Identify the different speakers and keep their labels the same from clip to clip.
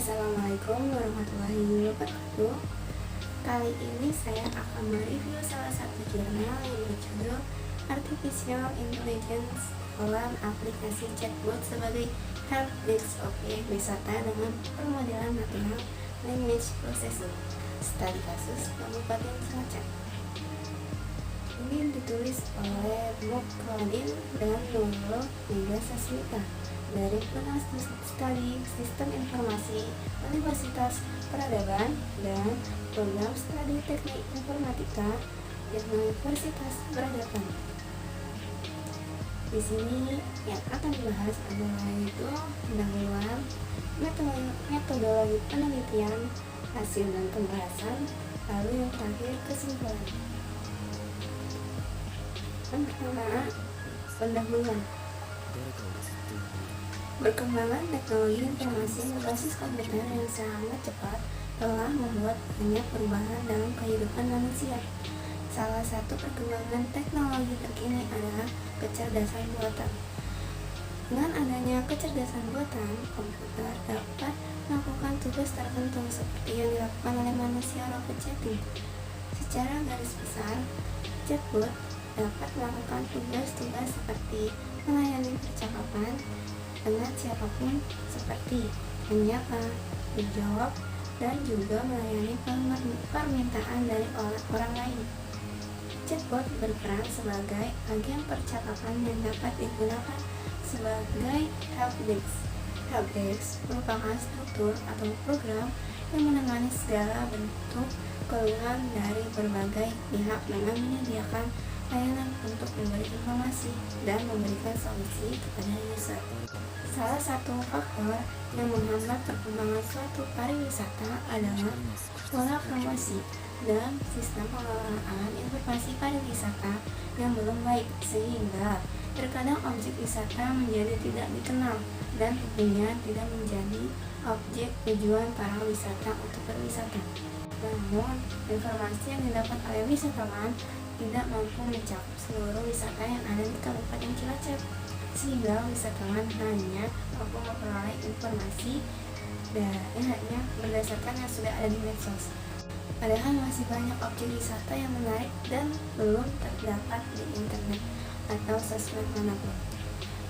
Speaker 1: Assalamualaikum warahmatullahi wabarakatuh. Kali ini saya akan mereview salah satu jurnal yang berjudul Artificial Intelligence dalam aplikasi chatbot sebagai helpdesk objek wisata dengan permodelan natural language processing. Studi kasus Kabupaten Cilacap. Ini ditulis oleh Bob Claudine dan Nurul Mega Sasmita dari Kelas Studi Sistem Informasi Universitas Peradaban dan Program Studi Teknik Informatika Universitas Peradaban. Di sini yang akan dibahas adalah yaitu pendahuluan, metodologi penelitian, hasil dan pembahasan, lalu yang terakhir kesimpulan. Yang pertama, pendahuluan. Berkembangan teknologi informasi berbasis komputer yang sangat cepat telah membuat banyak perubahan dalam kehidupan manusia. Salah satu perkembangan teknologi terkini adalah kecerdasan buatan. Dengan adanya kecerdasan buatan, komputer dapat melakukan tugas tertentu seperti yang dilakukan oleh manusia robot chatting. Secara garis besar, chatbot dapat melakukan tugas-tugas seperti melayani percakapan dengan siapapun seperti menyapa, menjawab, dan juga melayani permintaan dari orang lain. Chatbot berperan sebagai agen percakapan yang dapat digunakan sebagai helpdesk. Helpdesk merupakan struktur atau program yang menangani segala bentuk keluhan dari berbagai pihak dengan menyediakan layanan untuk memberi informasi dan memberikan solusi kepada user. Salah satu faktor yang menghambat perkembangan suatu pariwisata adalah pola promosi dan sistem pengelolaan informasi pariwisata yang belum baik, sehingga terkadang objek wisata menjadi tidak dikenal dan tentunya tidak menjadi objek tujuan para wisata untuk berwisata. Namun, informasi yang didapat oleh wisatawan tidak mampu mencakup seluruh wisata yang ada di Kabupaten Cilacap, sehingga wisatawan hanya mampu memperoleh informasi dari hanya berdasarkan yang sudah ada di medsos. Padahal masih banyak objek wisata yang menarik dan belum terdapat di internet atau sosmed manapun.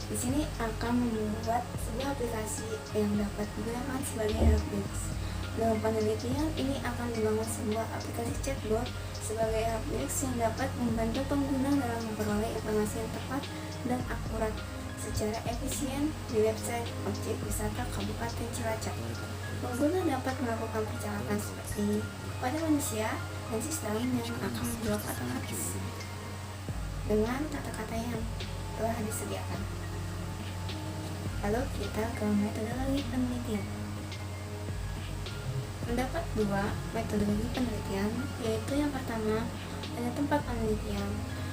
Speaker 1: Di sini akan membuat sebuah aplikasi yang dapat digunakan sebagai helpdesk. Dalam penelitian ini akan dibangun sebuah aplikasi chatbot sebagai helpdesk yang dapat membantu pengguna dalam memperoleh informasi yang tepat dan akurat secara efisien di website objek wisata Kabupaten Cilacap. Pengguna dapat melakukan percakapan seperti pada manusia dan sistem yang akan menjawab otomatis dengan kata-kata yang telah disediakan. Lalu kita ke metodologi penelitian. Terdapat dua metodologi penelitian, yaitu yang pertama ada tempat penelitian.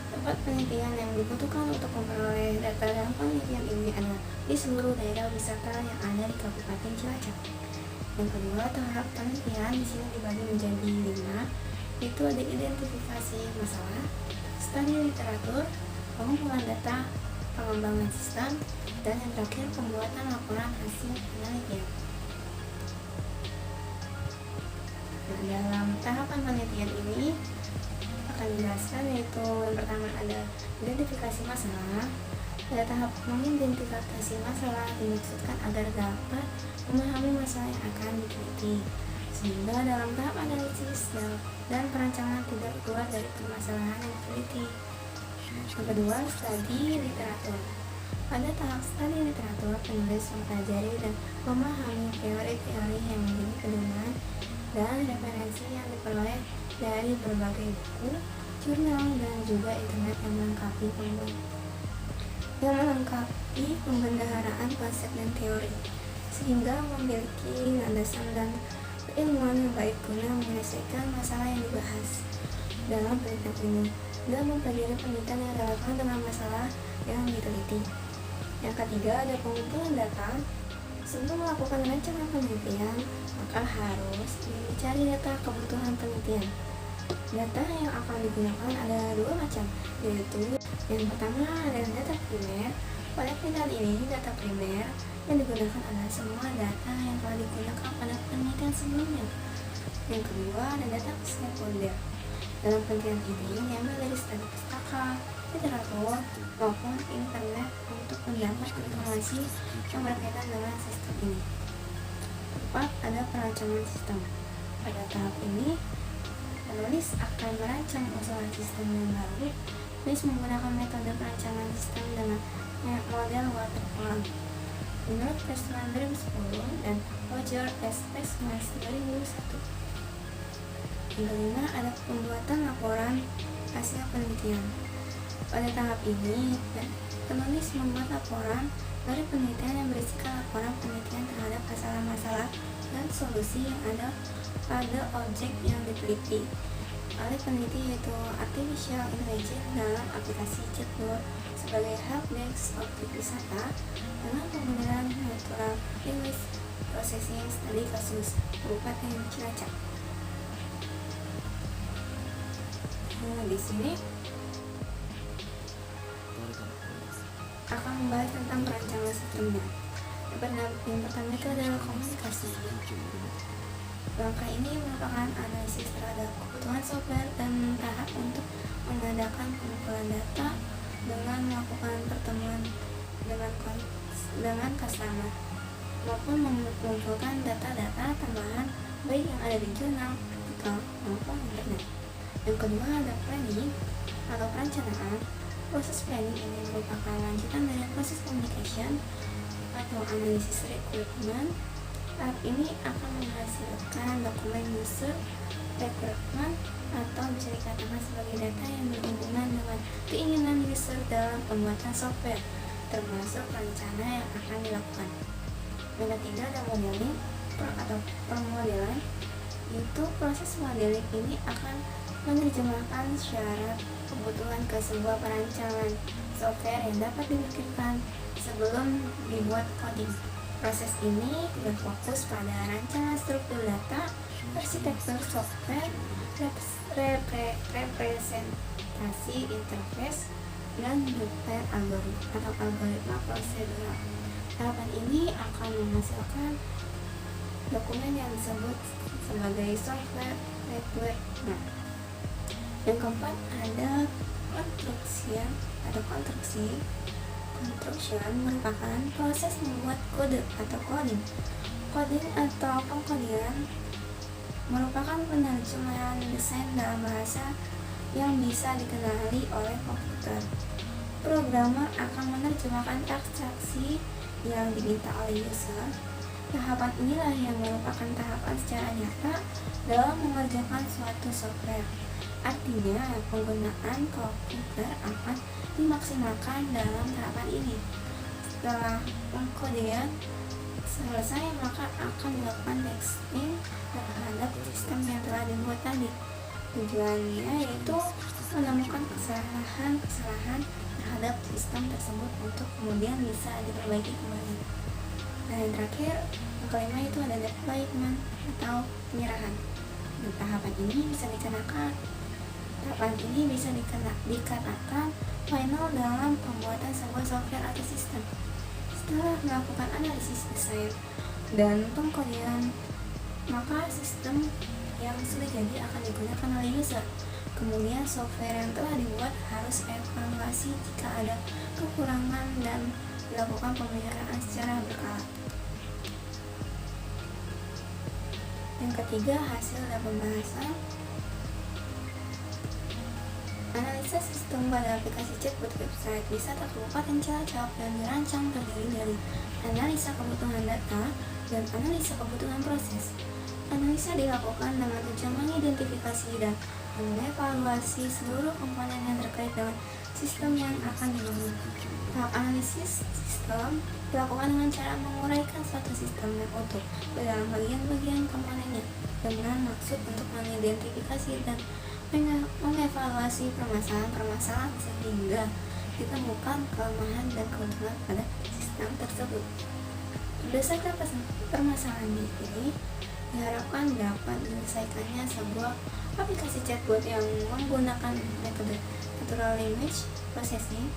Speaker 1: Tempat penelitian yang dibutuhkan untuk memperoleh data dalam penelitian ini adalah di seluruh daerah wisata yang ada di Kabupaten Cilacap. Yang kedua, tahap penelitian di sini dibagi menjadi 5, yaitu ada identifikasi masalah, studi literatur, pengumpulan data, pengembangan sistem, dan yang terakhir pembuatan laporan hasil penelitian. Nah, dalam tahapan penelitian ini akan dijelaskan yaitu yang pertama ada identifikasi masalah. Pada tahap mengidentifikasi masalah dimaksudkan agar dapat memahami masalah yang akan diteliti, sehingga dalam tahap analisis dan perancangan tidak keluar dari permasalahan yang diteliti. Yang kedua, studi literatur. Pada tahap studi literatur, penulis mempelajari dan memahami teori-teori yang menjadi pedoman dan referensi yang diperoleh dari berbagai buku, jurnal, dan juga internet yang melengkapi pembendaharaan konsep dan teori, sehingga memiliki landasan dan keilmuan yang baik guna menyelesaikan masalah yang dibahas dalam penelitian ini dan mempelajari penelitian yang relevan dengan masalah yang diteliti. Yang ketiga ada pengumpulan data. Sebelum melakukan rencana penelitian, maka harus dicari data kebutuhan penelitian. Data yang akan digunakan ada dua macam, yaitu yang pertama adalah data primer Pada penelitian ini, data primer yang digunakan adalah semua data yang telah digunakan pada penelitian sebelumnya. Yang kedua, ada data sekunder. Dalam penelitian ini, diambil dari studi pustaka, literatur, maupun internet untuk mendapat informasi yang berkaitan dengan sistem ini. Keempat, ada perancangan sistem. Pada tahap ini, penulis akan merancang usulan sistem yang baru. Penulis menggunakan metode perancangan sistem dengan model waterfall menurut Pressman 2010 dan Roger S. Pressman 2001. Yang kelima, ada pembuatan laporan hasil penelitian. Pada tahap ini, penulis membuat laporan dari penelitian yang berisikan laporan penelitian terhadap masalah-masalah dan solusi yang ada pada objek yang diteliti oleh peneliti, yaitu artificial intelligence dalam aplikasi chatbot sebagai helpdesk objek wisata dengan penggunaan natural language processing studi kasus Kabupaten Cilacap. Di sini akan membahas tentang perancangan sistemnya. Yang pertama itu adalah komunikasi. Langkah ini merupakan analisis terhadap kebutuhan software dan tahap untuk mengadakan pengumpulan data dengan melakukan pertemuan dengan customer maupun mengumpulkan data-data tambahan baik yang ada di jurnal, artikel, maupun internet. Yang kedua ada planning atau perencanaan. Proses planning ini merupakan lanjutan dari proses communication atau analisis requirement. Tahap ini akan menghasilkan dokumen user requirement atau bisa dikatakan sebagai data yang berhubungan dengan keinginan user dalam pembuatan software, termasuk rencana yang akan dilakukan. Yang ketiga ada modeling atau permodelan. Itu proses modeling ini akan menerjemahkan syarat kebutuhan ke sebuah perancangan software yang dapat dipikirkan sebelum dibuat coding. Proses ini berfokus pada rancangan struktur data, arsitektur software, representasi interface, dan detail algoritma prosedural. Tahapan ini akan menghasilkan dokumen yang disebut sebagai software requirement. Yang keempat ada konstruksi. Construction merupakan proses membuat kode atau coding. Coding atau pengkodian merupakan penerjemahan desain dalam bahasa yang bisa dikenali oleh komputer. Programmer akan menerjemahkan abstraksi yang diminta oleh user. Tahapan inilah yang merupakan tahapan secara nyata dalam mengerjakan suatu software. Artinya, penggunaan komputer akan dimaksimalkan dalam tahapan ini. Setelah pengkodean selesai, maka akan dilakukan testing terhadap sistem yang telah dibuat tadi. Tujuannya yaitu menemukan kesalahan terhadap sistem tersebut untuk kemudian bisa diperbaiki kembali. Dan yang terakhir, yang kelima itu ada deployment atau penyerahan. Dan tahapan ini bisa dikatakan final dalam pembuatan sebuah software atau sistem. Setelah melakukan analisis desain dan pengkodean, maka sistem yang sudah jadi akan digunakan oleh user. Kemudian software yang telah dibuat harus evaluasi jika ada kekurangan dan dilakukan pemeliharaan secara berkala. Yang ketiga, hasil dan pembahasan. Analisa sistem pada aplikasi chatbot website wisata Kabupaten Cilacap yang dirancang terdiri dari analisa kebutuhan data dan analisa kebutuhan proses. Analisa dilakukan dengan tujuan mengidentifikasi dan mengevaluasi seluruh komponen yang terkait dengan sistem yang akan dibangun. Tahap analisis sistem dilakukan dengan cara menguraikan suatu sistem yang utuh ke dalam bagian-bagian komponennya dengan maksud untuk mengidentifikasi dan mengevaluasi permasalahan-permasalahan sehingga ditemukan kelemahan dan keuntungan pada sistem tersebut. Berdasarkan permasalahan ini, diharapkan dapat menyelesaikannya sebuah aplikasi chatbot yang menggunakan metode natural language processing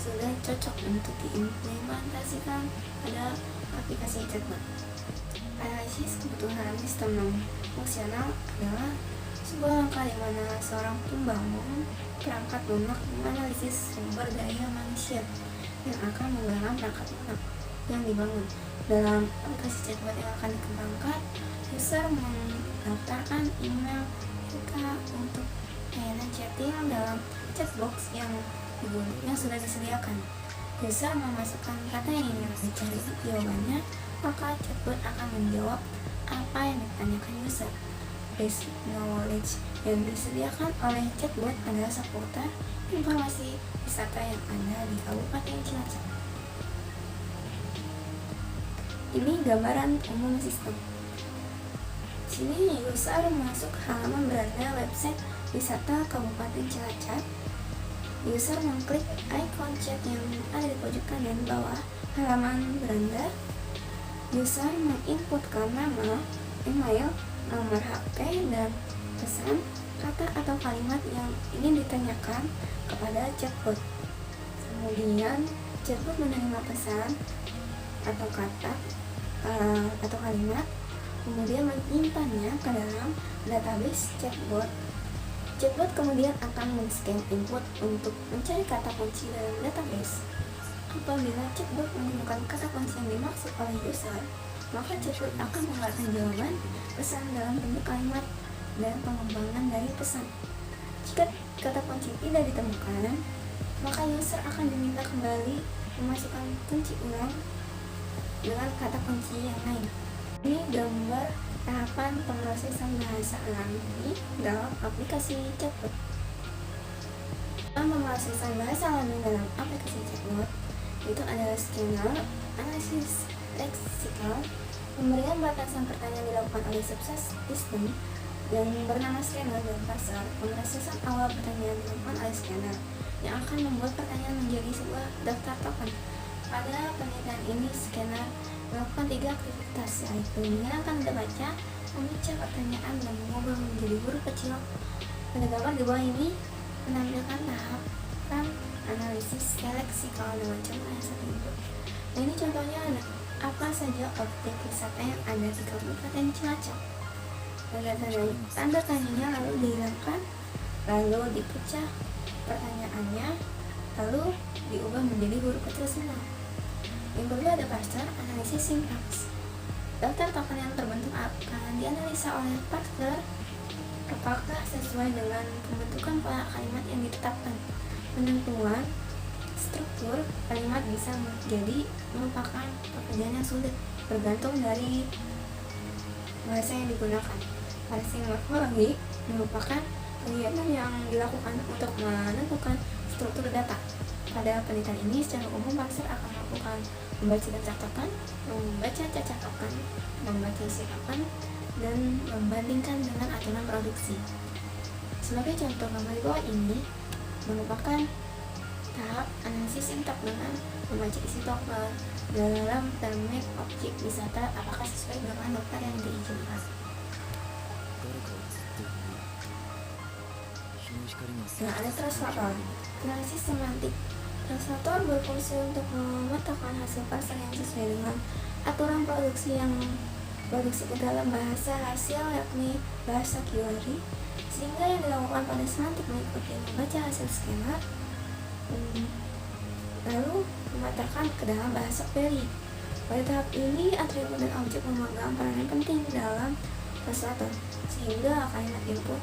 Speaker 1: sudah cocok untuk diimplementasikan pada aplikasi chatbot. Analisis kebutuhan sistem fungsional adalah sebuah langkah di mana seorang pembangun perangkat lunak menganalisis sumber daya manusia yang akan menggunakan perangkat lunak yang dibangun. Dalam aplikasi chatbot yang akan dikembangkan, user mendaftarkan email mereka untuk layanan chatting dalam chatbox yang sudah disediakan. User memasukkan kata yang ingin dicari jawabannya, maka chatbot akan menjawab apa yang ditanyakan user. Basic knowledge yang disediakan oleh chatbot adalah seputar informasi wisata yang ada di Kabupaten Cilacap. Ini gambaran umum sistem. Sini user masuk halaman beranda website wisata Kabupaten Cilacap. User mengklik icon chat yang ada di pojok kanan bawah halaman beranda. User menginputkan nama, email, nomor HP, dan pesan, kata atau kalimat yang ingin ditanyakan kepada chatbot. Kemudian chatbot menerima pesan atau kata atau kalimat, kemudian menyimpannya ke dalam database chatbot. Chatbot kemudian akan men-scan input untuk mencari kata kunci dalam database. Apabila chatbot menemukan kata kunci yang dimaksud oleh user, maka chatbot akan mengeluarkan jawaban pesan dalam bentuk kalimat dan pengembangan dari pesan. Jika kata kunci tidak ditemukan, maka user akan diminta kembali memasukkan kunci ulang dengan kata kunci yang lain. Ini gambar tahapan pemrosesan bahasa alami dalam aplikasi chatbot. Dalam pemrosesan bahasa alami dalam aplikasi chatbot itu adalah scanner, analisis leksikal, pemberian batasan pertanyaan dilakukan oleh subsystem yang bernama scanner, dan parser, pemrosesan awal pertanyaan dilakukan oleh scanner yang akan membuat pertanyaan menjadi sebuah daftar token. Pada penelitian ini, scanner melakukan 3 aktivitas, yaitu menyenangkan tanda baca, memecah pertanyaan, dan mengubah menjadi huruf kecil. Pada gambar di bawah ini menampilkan tahapan analisis leksikal dengan contoh yang satu itu. Nah, ini contohnya ada apa saja objek wisata yang ada di Kabupaten Cilacap. Tanda tanyanya lalu dihilangkan, lalu dipecah pertanyaannya, lalu diubah menjadi huruf kecil semua. Yang kedua ada parser, analisis sintaks. Daftar token yang terbentuk akan dianalisa oleh parser apakah sesuai dengan pembentukan pola kalimat yang ditetapkan. Penentuan struktur kalimat bisa merupakan pekerjaan yang sulit, bergantung dari bahasa yang digunakan. Parsing morfologi merupakan kegiatan yang dilakukan untuk menentukan struktur data. Pada penelitian ini, secara umum parser akan melakukan membaca daftar token, membaca cacat token, membaca isi token, dan membandingkan dengan aturan produksi. Sebagai contoh, gambar di bawah ini merupakan tahap analisis sintak dengan membaca isi token dalam termik objek wisata apakah sesuai dengan daftar yang diizinkan. Nah, ada translator. Analisis semantik. Translator berfungsi untuk memetakan hasil parser yang sesuai dengan aturan produksi ke dalam bahasa hasil, yakni bahasa query, sehingga yang dilakukan pada semantik mengikuti membaca hasil skema lalu memetakan ke dalam bahasa query. Pada tahap ini, atribut dan objek memegang peranan penting dalam translator, sehingga kalimat input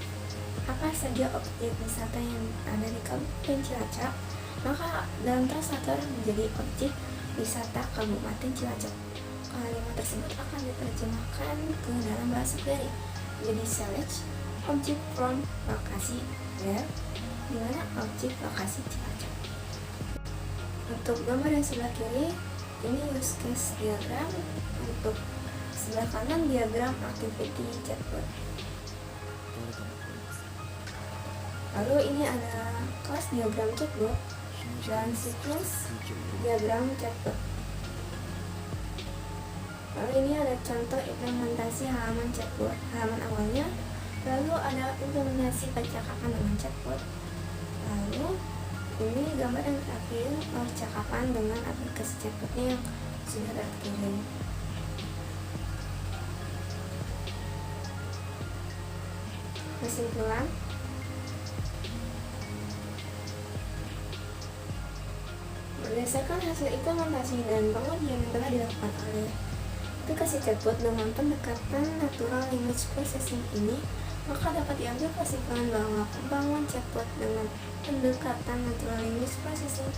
Speaker 1: apa saja objek wisata yang ada di Kabupaten Cilacap, maka dalam translator menjadi objek wisata Kabupaten Cilacap. Kalimat tersebut akan diterjemahkan ke dalam bahasa query jadi select object from lokasi where, di mana objek lokasi Cilacap. Untuk gambar yang sebelah kiri ini use case diagram, untuk sebelah kanan diagram activity chatbot. Lalu ini ada kelas diagram chatbot dan siklus diagram chatbot. Lalu ini ada contoh implementasi halaman chatbot, halaman awalnya. Lalu ada implementasi percakapan dengan chatbot. Lalu ini gambar dan grafis percakapan dengan aplikasi chatbotnya yang sudah terkirim. Kesimpulan, berdasarkan hasil implementasi dan pengujian yang telah dilakukan oleh aplikasi chatbot dengan pendekatan natural language processing ini, maka dapat diambil kesimpulan bahwa pembangunan chatbot dengan pendekatan natural language processing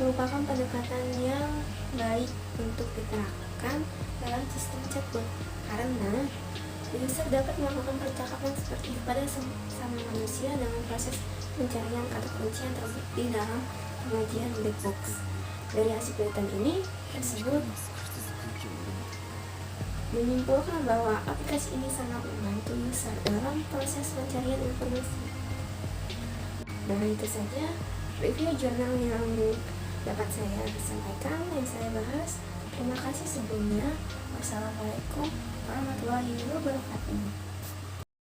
Speaker 1: merupakan pendekatan yang baik untuk diterapkan dalam sistem chatbot karena user dapat melakukan percakapan seperti pada sama manusia dengan proses pencarian kata kunci yang terbukti dalam pengajian black box. Dari hasil penelitian ini tersebut menyimpulkan bahwa aplikasi ini sangat membantu user dalam proses pencarian informasi. Nah, itu saja review jurnal yang dapat saya sampaikan, yang saya bahas. Terima kasih sebelumnya. Wassalamualaikum warahmatullahi wabarakatuh.